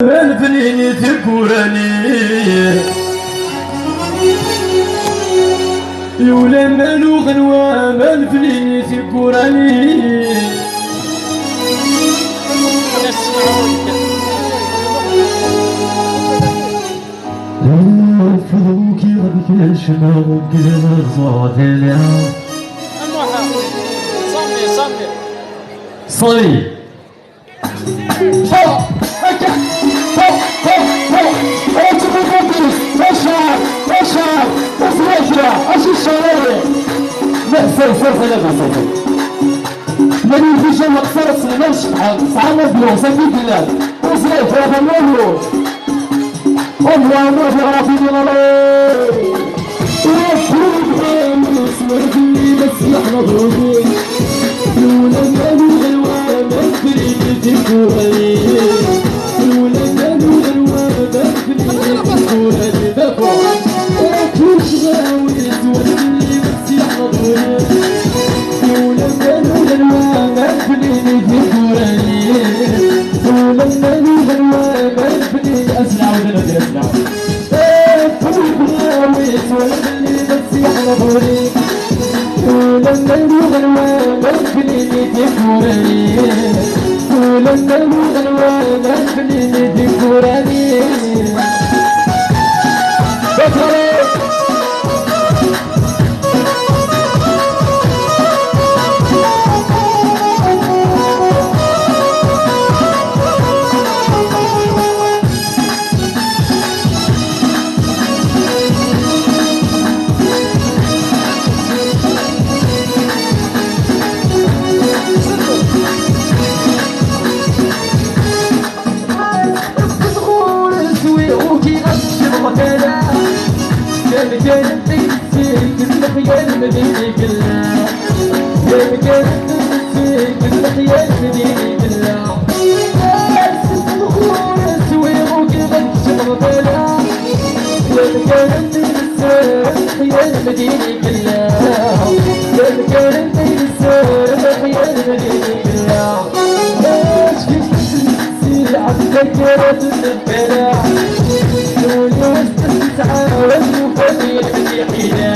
من فنيني تكوراني يولا مالو غنوة من فنيني تكوراني فضوكي غبك الشمال وكذا الزوات اليوم صلي من يجي مقصر السلمان شحال صعب الفلوس هذيك لا وصلت هذا الموضوع والله ما في غرافي من الله وفي بس يحنا ضربي لولا كانوا غلوة ما تفريني تكوراني لولا كانوا غلوة ما تفريني تكوراني دافع كلش غاوي تولي بس يحنا ضربي لولا كانوا غلوة ما تفريني تكوراني لولا كانوا غلوة ما تفريني أسمع ودنا أسمع كلش غاوي تولي بس يحنا ضربي ولما الغنوة مخليني تكوراني ولما الغنوة مخليني تكوراني Yeah.